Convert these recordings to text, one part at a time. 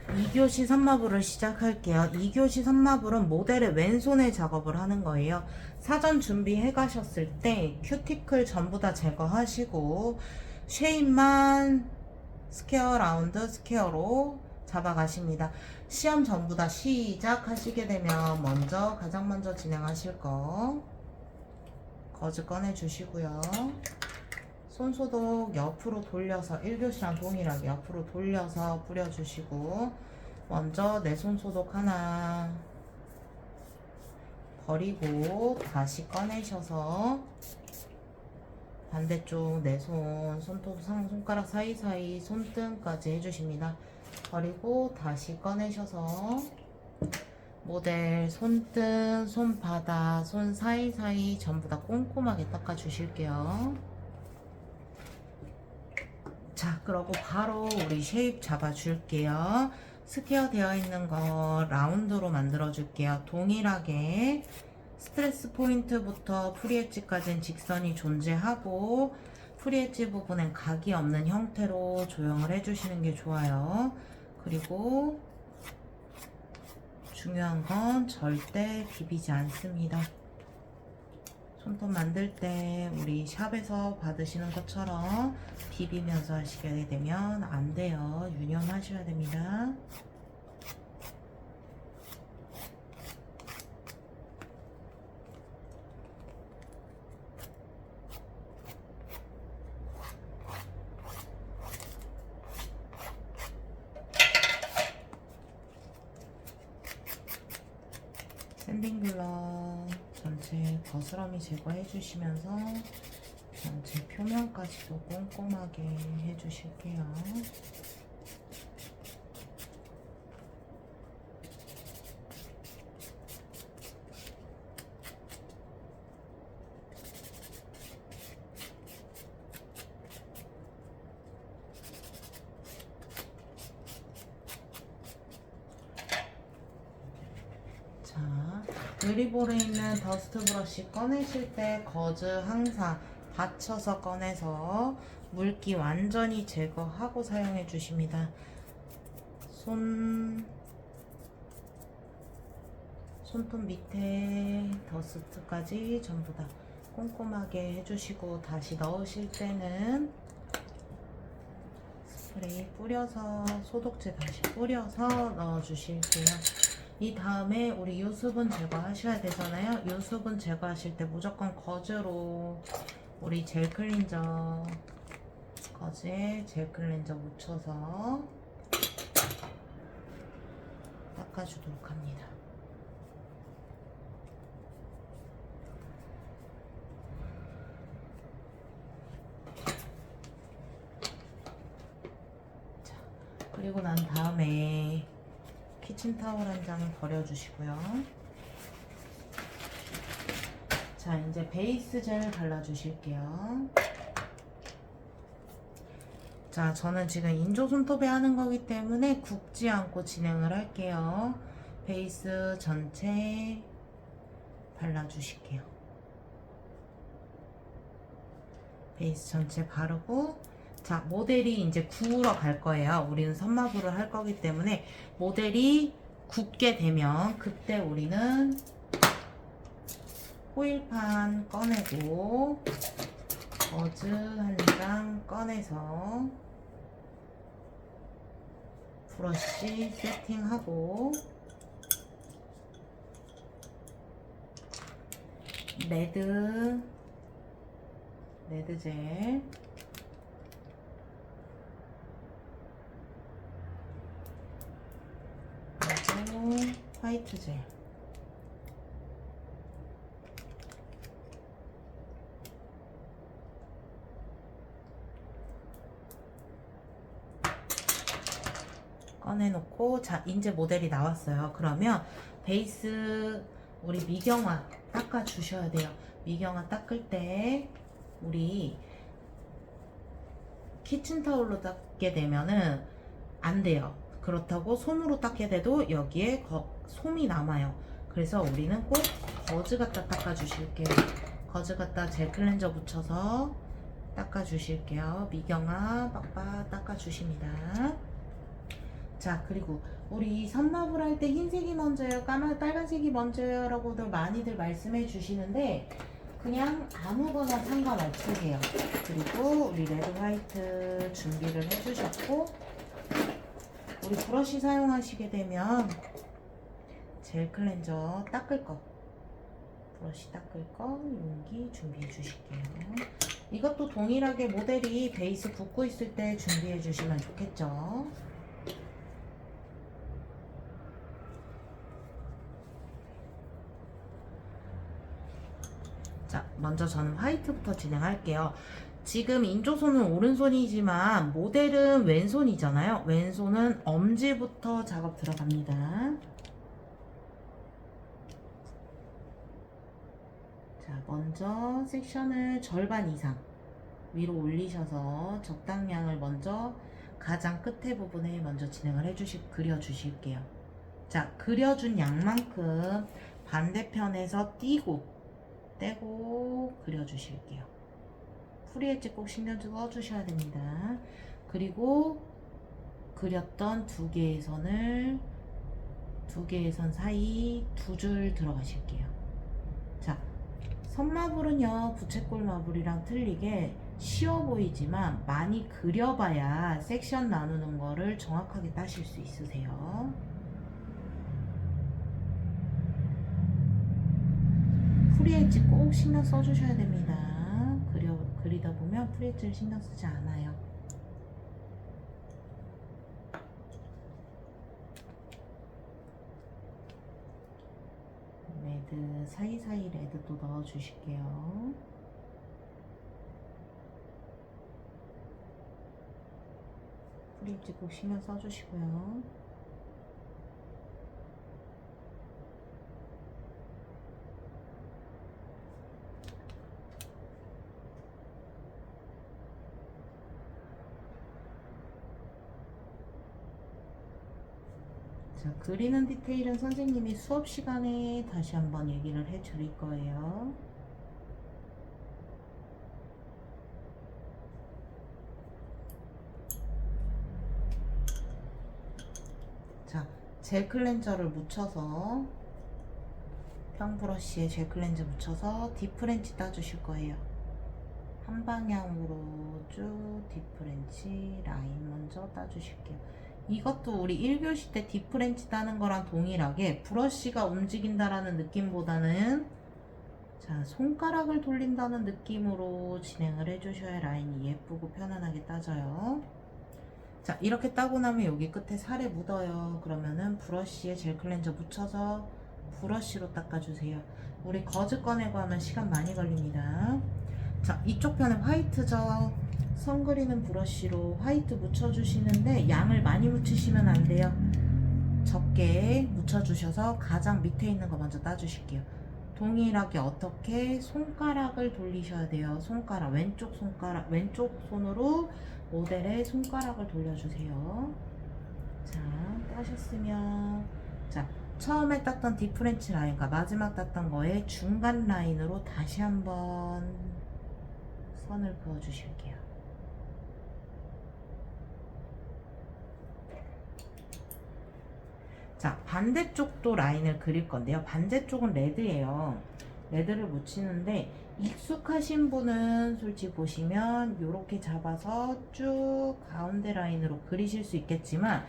2교시 선마블을 시작할게요. 2교시 선마블은 모델의 왼손에 작업을 하는 거예요. 사전 준비해 가셨을 때 큐티클 전부 다 제거하시고 쉐입만 스퀘어 라운드 스퀘어로 잡아가십니다. 시험 전부 다 시작하시게 되면 가장 먼저 진행하실 거 거즈 꺼내 주시고요. 손소독 옆으로 돌려서 1교시랑 동일하게 옆으로 돌려서 뿌려주시고, 먼저 내 손소독 하나 버리고 다시 꺼내셔서 반대쪽 내 손가락 사이사이 손등까지 해주십니다. 버리고 다시 꺼내셔서 모델 손등, 손바닥, 손 사이사이 전부 다 꼼꼼하게 닦아 주실게요. 자, 그러고 바로 우리 쉐입 잡아 줄게요. 스퀘어 되어 있는 거 라운드로 만들어 줄게요. 동일하게 스트레스 포인트부터 프리엣지까지는 직선이 존재하고 프리엣지 부분엔 각이 없는 형태로 조형을 해주시는 게 좋아요. 그리고 중요한 건 절대 비비지 않습니다. 손톱 만들 때 우리 샵에서 받으시는 것처럼 비비면서 하시게 되면 안 돼요. 유념하셔야 됩니다. 샌딩 블러 전체 거스러미 제거해 주시면서 전체 표면까지도 꼼꼼하게 해 주실게요. 유리볼에 있는 더스트 브러쉬 꺼내실 때 거즈 항상 받쳐서 꺼내서 물기 완전히 제거하고 사용해 주십니다. 손톱 밑에 더스트까지 전부 다 꼼꼼하게 해주시고 다시 넣으실 때는 스프레이 뿌려서 소독제 다시 뿌려서 넣어주실게요. 이 다음에 우리 유수분 제거하셔야 되잖아요. 유수분 제거하실 때 무조건 거즈로 우리 젤 클린저 거즈에 젤 클린저 묻혀서 닦아주도록 합니다. 자, 그리고 난 다음에 키친타올 한 장 버려주시고요. 자, 이제 베이스 젤 발라주실게요. 자, 저는 지금 인조 손톱에 하는 거기 때문에 굽지 않고 진행을 할게요. 베이스 전체 발라주실게요. 베이스 전체 바르고, 자, 모델이 이제 구우러 갈 거예요. 우리는 선마블을 할 거기 때문에 모델이 굳게 되면 그때 우리는 호일판 꺼내고 거즈 한 장 꺼내서 브러쉬 세팅하고 레드 젤 그리고 화이트 젤 꺼내놓고, 자, 이제 모델이 나왔어요. 그러면 베이스 우리 미경화 닦아 주셔야 돼요. 미경화 닦을 때 우리 키친타올로 닦게 되면은 안 돼요. 그렇다고 손으로 닦게 돼도 여기에 솜이 남아요. 그래서 우리는 꼭 거즈 갖다 닦아 주실게요. 거즈 갖다 젤 클렌저 묻혀서 닦아 주실게요. 미경화 빡빡 닦아 주십니다. 자, 그리고 우리 선마블 할 때 흰색이 먼저예요, 빨간색이 먼저예요 라고들 많이들 말씀해 주시는데 그냥 아무거나 상관없으세요. 그리고 우리 레드 화이트 준비를 해주셨고, 우리 브러쉬 사용하시게 되면 젤 클렌저 닦을 거, 브러쉬 닦을 거 용기 준비해 주실게요. 이것도 동일하게 모델이 베이스 붓고 있을 때 준비해 주시면 좋겠죠. 자, 먼저 저는 화이트부터 진행할게요. 지금 인조손은 오른손이지만 모델은 왼손이잖아요. 왼손은 엄지부터 작업 들어갑니다. 자, 먼저 섹션을 절반 이상 위로 올리셔서 적당량을 먼저 가장 끝에 부분에 먼저 진행을 그려주실게요. 자, 그려준 양만큼 반대편에서 떼고 그려주실게요. 프리엣지 꼭 신경 써주셔야 됩니다. 그리고 그렸던 두 개의 선 사이 두 줄 들어가실게요. 자, 선마블은요, 부채꼴 마블이랑 틀리게 쉬워 보이지만 많이 그려봐야 섹션 나누는 거를 정확하게 따실 수 있으세요. 프리엣지 꼭 신경 써주셔야 됩니다. 그리다 보면 프리엣지를 신경 쓰지 않아요. 레드 사이사이 레드도 넣어주실게요. 프리엣지 꼭 신경 써주시고요. 자, 그리는 디테일은 선생님이 수업 시간에 다시 한번 얘기를 해 드릴 거예요. 자, 젤 클렌저를 묻혀서 평 브러쉬에 젤 클렌저 묻혀서 딥프렌치 따주실 거예요. 한 방향으로 쭉 딥프렌치 라인 먼저 따주실게요. 이것도 우리 1교시 때 딥프렌치 따는 거랑 동일하게 브러쉬가 움직인다라는 느낌보다는 자, 손가락을 돌린다는 느낌으로 진행을 해주셔야 라인이 예쁘고 편안하게 따져요. 자, 이렇게 따고 나면 여기 끝에 살에 묻어요. 그러면은 브러쉬에 젤 클렌저 묻혀서 브러쉬로 닦아주세요. 우리 거즈 꺼내고 하면 시간 많이 걸립니다. 자, 이쪽 편에 화이트죠. 선 그리는 브러쉬로 화이트 묻혀주시는데 양을 많이 묻히시면 안 돼요. 적게 묻혀주셔서 가장 밑에 있는 거 먼저 따주실게요. 동일하게 어떻게 손가락을 돌리셔야 돼요. 왼쪽 손으로 모델의 손가락을 돌려주세요. 자, 따셨으면 자, 처음에 땄던 디프렌치 라인과 마지막 땄던 거의 중간 라인으로 다시 한번 선을 그어주실게요. 자, 반대쪽도 라인을 그릴 건데요. 반대쪽은 레드예요. 레드를 묻히는데 익숙하신 분은 솔직히 보시면 이렇게 잡아서 쭉 가운데 라인으로 그리실 수 있겠지만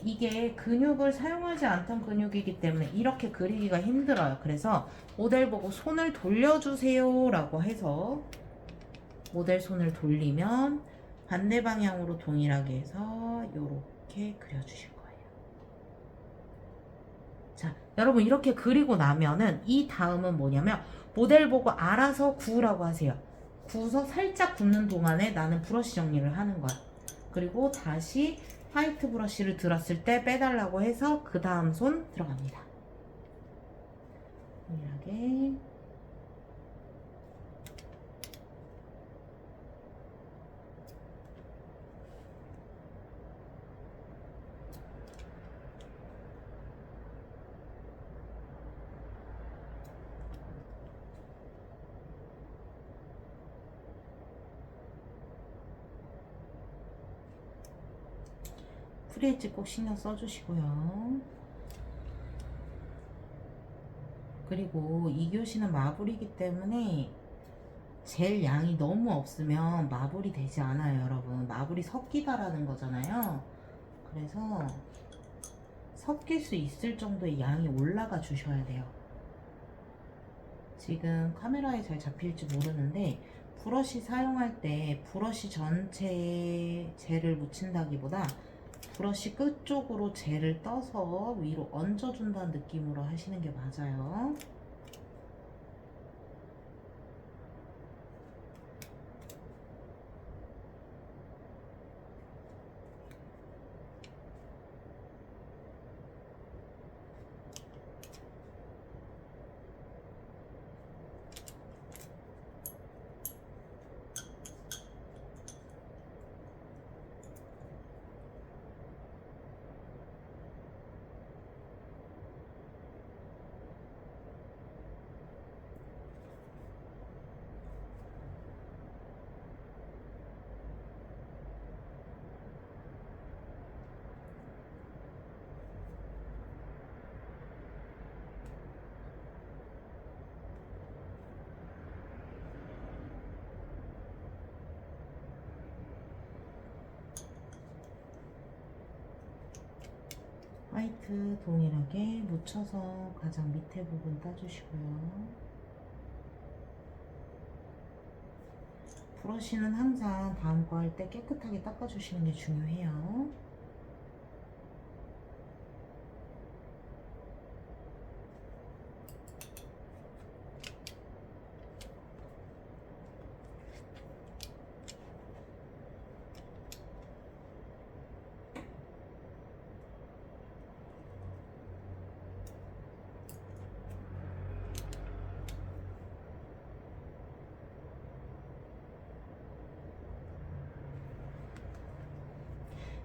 이게 근육을 사용하지 않던 근육이기 때문에 이렇게 그리기가 힘들어요. 그래서 모델 보고 손을 돌려주세요 라고 해서 모델 손을 돌리면 반대 방향으로 동일하게 해서 이렇게 그려주실 거예요. 자, 여러분 이렇게 그리고 나면은 이 다음은 뭐냐면 모델 보고 알아서 구우라고 하세요. 구워서 살짝 굽는 동안에 나는 브러쉬 정리를 하는 거야. 그리고 다시 화이트 브러쉬를 들었을 때 빼달라고 해서 그 다음 손 들어갑니다. 동일하게 프리엣지 꼭 신경 써주시고요. 그리고 이 교시는 마블이기 때문에 젤 양이 너무 없으면 마블이 되지 않아요, 여러분. 마블이 섞이다라는 거잖아요. 그래서 섞일 수 있을 정도의 양이 올라가 주셔야 돼요. 지금 카메라에 잘 잡힐지 모르는데 브러쉬 사용할 때 브러쉬 전체에 젤을 묻힌다기보다 브러쉬 끝 쪽으로 젤을 떠서 위로 얹어준다는 느낌으로 하시는 게 맞아요. 화이트 동일하게 묻혀서 가장 밑에 부분 따주시고요. 브러쉬는 항상 다음 거 할 때 깨끗하게 닦아주시는 게 중요해요.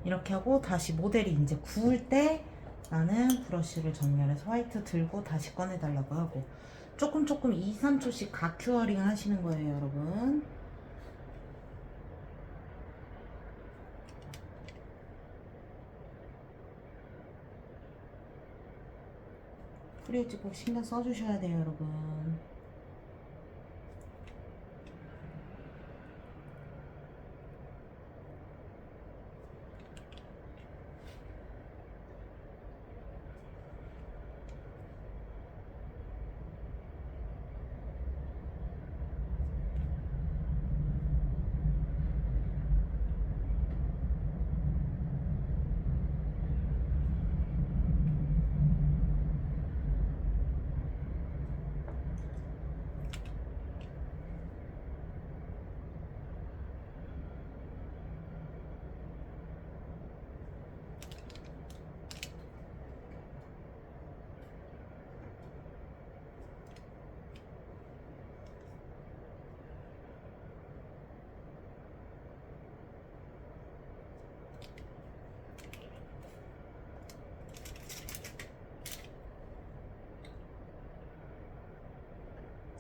이렇게 하고 다시 모델이 이제 구울 때 나는 브러쉬를 정렬해서 화이트 들고 다시 꺼내달라고 하고 조금 2, 3초씩 각 큐어링 하시는 거예요, 여러분. 프리엣지 꼭 신경 써주셔야 돼요, 여러분.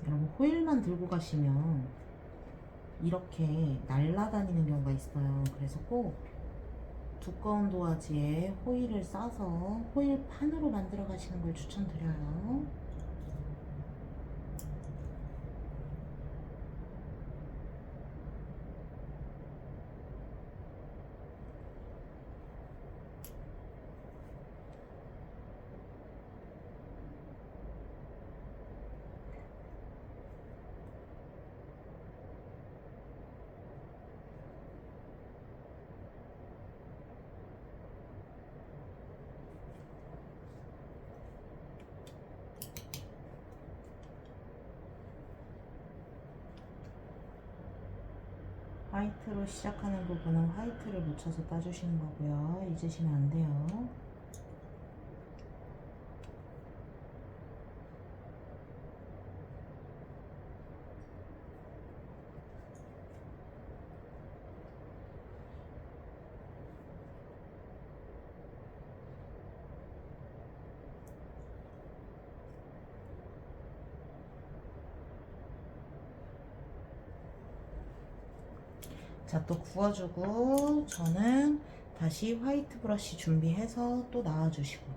여러분, 호일만 들고 가시면 이렇게 날아다니는 경우가 있어요. 그래서 꼭 두꺼운 도화지에 호일을 싸서 호일판으로 만들어 가시는 걸 추천드려요. 화이트로 시작하는 부분은 화이트를 묻혀서 따주시는 거고요. 잊으시면 안 돼요. 자, 또 구워주고 저는 다시 화이트 브러쉬 준비해서 또 나와주시고.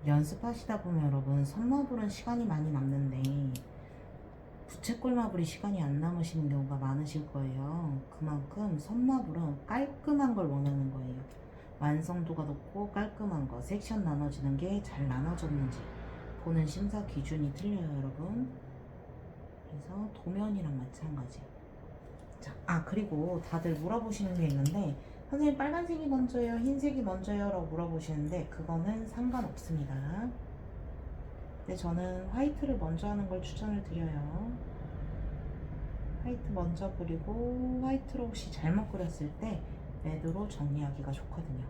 연습하시다 보면 여러분 선마블은 시간이 많이 남는데 부채꼴마블이 시간이 안 남으시는 경우가 많으실 거예요. 그만큼 선마블은 깔끔한 걸 원하는 거예요. 완성도가 높고 깔끔한 거, 섹션 나눠지는 게 잘 나눠졌는지 보는 심사 기준이 틀려요 여러분. 그래서 도면이랑 마찬가지. 자, 그리고 다들 물어보시는 게 있는데 선생님 빨간색이 먼저예요? 흰색이 먼저예요? 라고 물어보시는데 그거는 상관없습니다. 근데 저는 화이트를 먼저 하는 걸 추천을 드려요. 화이트 먼저 그리고 화이트로 혹시 잘못 그렸을 때 레드로 정리하기가 좋거든요.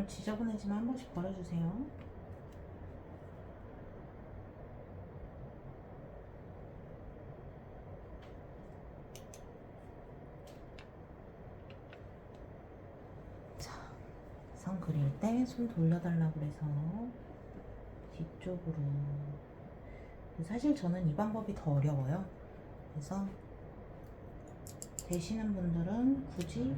지저분해지면 한 번씩 버려주세요. 자, 선 그릴 때 손 돌려달라고 그래서 뒤쪽으로. 사실 저는 이 방법이 더 어려워요. 그래서 되시는 분들은 굳이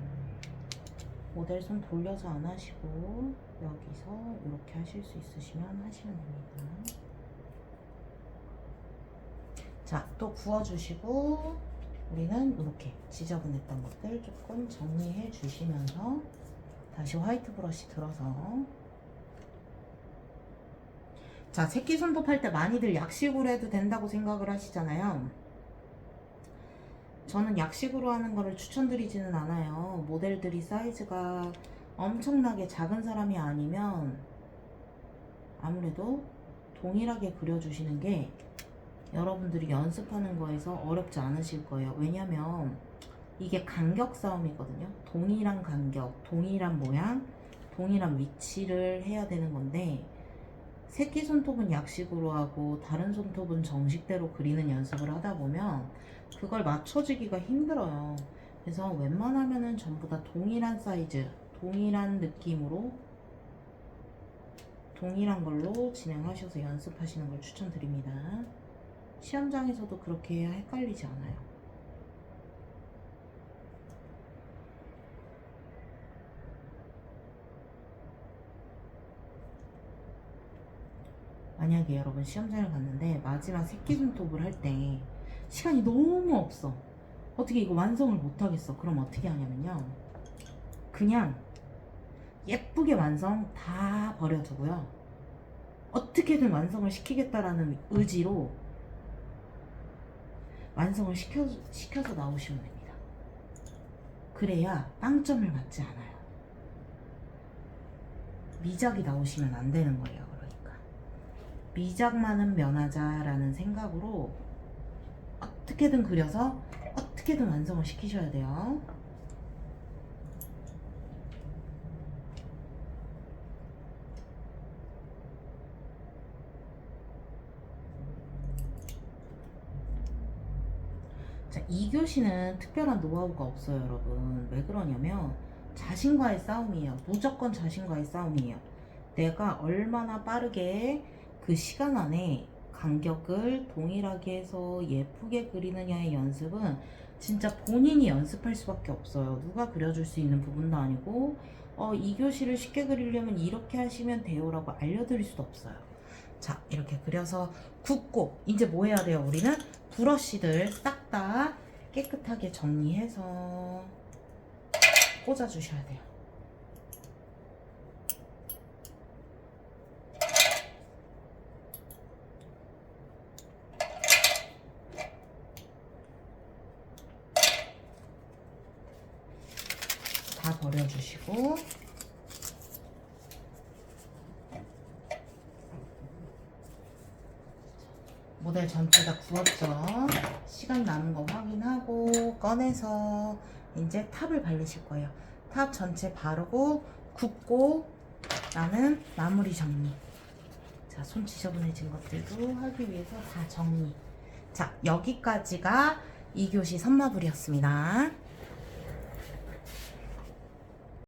모델 손 돌려서 안 하시고 여기서 이렇게 하실 수 있으시면 하시면 됩니다. 자, 또 구워주시고 우리는 이렇게 지저분했던 것들 조금 정리해 주시면서 다시 화이트 브러쉬 들어서. 자, 새끼손톱 할 때 많이들 약식으로 해도 된다고 생각을 하시잖아요. 저는 약식으로 하는 거를 추천드리지는 않아요. 모델들이 사이즈가 엄청나게 작은 사람이 아니면 아무래도 동일하게 그려주시는 게 여러분들이 연습하는 거에서 어렵지 않으실 거예요. 왜냐면 이게 간격 싸움이거든요. 동일한 간격, 동일한 모양, 동일한 위치를 해야 되는 건데 새끼 손톱은 약식으로 하고 다른 손톱은 정식대로 그리는 연습을 하다 보면 그걸 맞춰주기가 힘들어요. 그래서 웬만하면은 전부 다 동일한 사이즈, 동일한 느낌으로 동일한 걸로 진행하셔서 연습하시는 걸 추천드립니다. 시험장에서도 그렇게 해야 헷갈리지 않아요. 만약에 여러분 시험장을 갔는데 마지막 새끼손톱을 할 때 시간이 너무 없어. 어떻게 이거 완성을 못하겠어. 그럼 어떻게 하냐면요. 그냥 예쁘게 완성 다 버려두고요. 어떻게든 완성을 시키겠다라는 의지로 완성을 시켜서 나오시면 됩니다. 그래야 빵점을 맞지 않아요. 미작이 나오시면 안 되는 거예요. 그러니까 미작만은 면하자라는 생각으로 어떻게든 그려서 어떻게든 완성을 시키셔야 돼요. 자, 2교시는 특별한 노하우가 없어요, 여러분. 왜 그러냐면 자신과의 싸움이에요. 무조건 자신과의 싸움이에요. 내가 얼마나 빠르게 그 시간 안에 간격을 동일하게 해서 예쁘게 그리느냐의 연습은 진짜 본인이 연습할 수밖에 없어요. 누가 그려줄 수 있는 부분도 아니고 2교시를 쉽게 그리려면 이렇게 하시면 돼요 라고 알려드릴 수도 없어요. 자, 이렇게 그려서 굽고 이제 뭐 해야 돼요? 우리는 브러쉬들 싹 다 깨끗하게 정리해서 꽂아 주셔야 돼요. 다 버려주시고 모델 전체 다 구웠죠? 시간 남은 거 확인하고 꺼내서 이제 탑을 바르실 거예요. 탑 전체 바르고 굽고 나는 마무리 정리. 자, 손 지저분해진 것들도 하기 위해서 다 정리. 자, 여기까지가 2교시 선마블이었습니다.